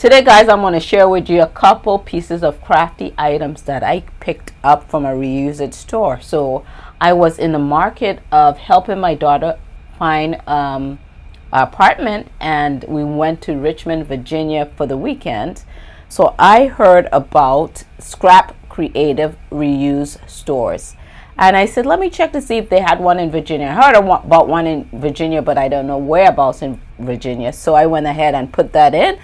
Today, guys, I'm going to share with you a couple pieces of crafty items that I picked up from a reused store. So I was in the market of helping my daughter find an apartment, and we went to Richmond, Virginia for the weekend. So I heard about Scrap Creative Reuse stores. And I said, let me check to see if they had one in Virginia. I heard about one in Virginia, but I don't know whereabouts in Virginia. So I went ahead and put that in.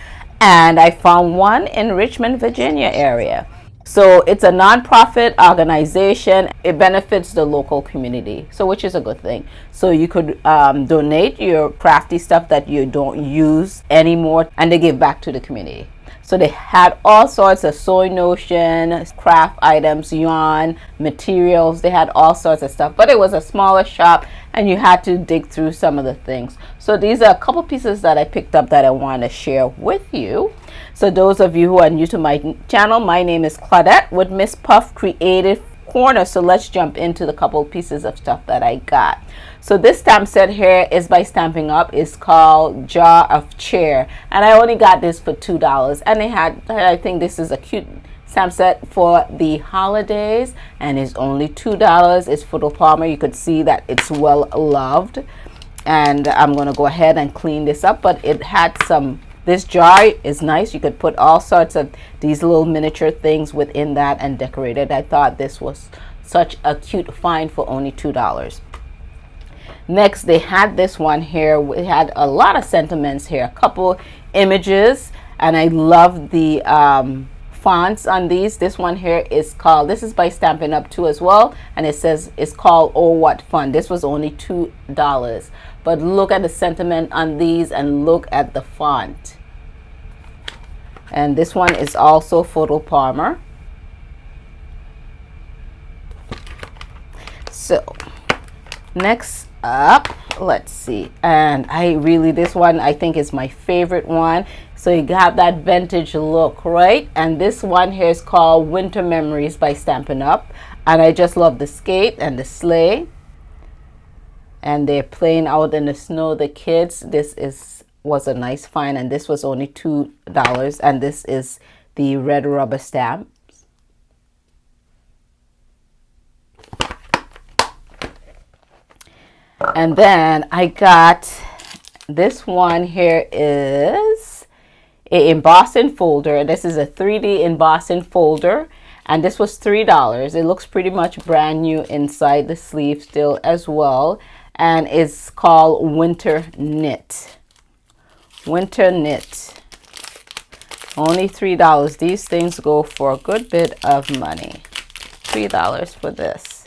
And I found one in Richmond, Virginia area. So it's a nonprofit organization. It benefits the local community, so which is a good thing. So you could donate your crafty stuff that you don't use anymore, and they give back to the community. So they had all sorts of sewing notion, craft items, yarn, materials. They had all sorts of stuff, but it was a smaller shop and you had to dig through some of the things. So these are a couple pieces that I picked up that I want to share with you. So those of you who are new to my channel, my name is Claudette with Miss Puff Creative Corner. So let's jump into the couple pieces of stuff that I got. So this stamp set here is by Stampin' Up. It's called Jar of Cheer, and I only got this for $2. And they had, I think this is a cute stamp set for the holidays, and it's only $2. It's photo polymer. You could see that it's well loved, and I'm gonna go ahead and clean this up. But it had some. This jar is nice. You could put all sorts of these little miniature things within that and decorate it. I thought this was such a cute find for only $2. Next, they had this one here. We had a lot of sentiments here, a couple images, and I love the fonts on these. This one here is called, this is by Stampin' Up too as well, and it says it's called Oh What Fun. This was only $2. But look at the sentiment on these and look at the font. And this one is also photo polymer. So next up, let's see, and this one I think is my favorite one. So you got that vintage look, right? And this one here is called Winter Memories by Stampin' Up, and I just love the skate and the sleigh, and they're playing out in the snow, the kids. This was a nice find, and this was only $2. And this is the red rubber stamp. And then I got this one here is a embossing folder. This is a 3D embossing folder, and this was $3. It looks pretty much brand new inside the sleeve still as well, and it's called Winter Knit. Winter Knit. Only $3. These things go for a good bit of money. $3 for this.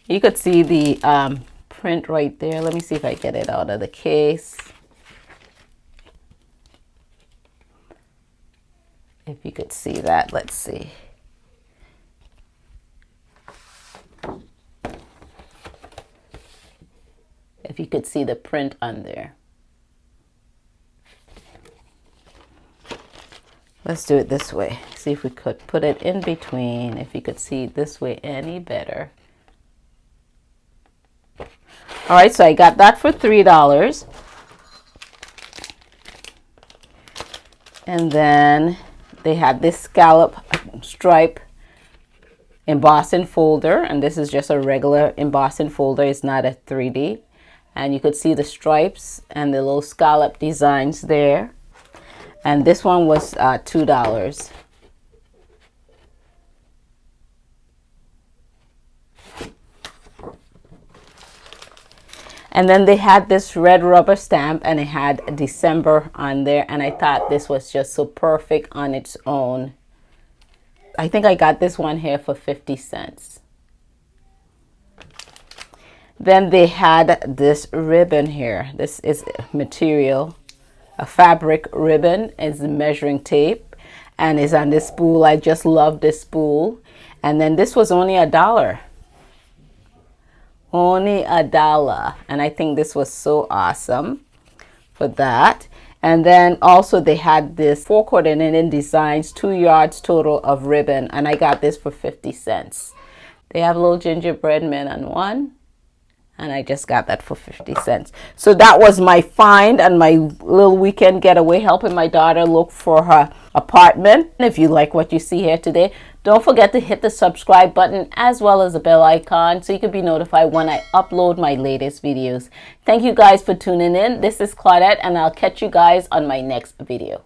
You could see the print right there. Let me see if I get it out of the case. If you could see that, let's see. If you could see the print on there. Let's do it this way. See if we could put it in between. If you could see it this way any better. All right, so I got that for $3. And then they had this scallop stripe embossing folder, and this is just a regular embossing folder. It's not a 3D. And you could see the stripes and the little scallop designs there. And this one was $2. And then they had this red rubber stamp, and it had December on there, and I thought this was just so perfect on its own. I think I got this one here for 50 cents. Then they had this ribbon here. This is material, a fabric ribbon. It's measuring tape, and it's on this spool. I just love this spool. And then this was only $1. Only $1, and I think this was so awesome for that. And then also they had this 4 coordinating designs, 2 yards total of ribbon, and I got this for 50 cents. They have little gingerbread men on one, and I just got that for 50 cents. So that was my find and my little weekend getaway, helping my daughter look for her apartment. If you like what you see here today, don't forget to hit the subscribe button as well as the bell icon so you can be notified when I upload my latest videos. Thank you guys for tuning in. This is Claudette, and I'll catch you guys on my next video.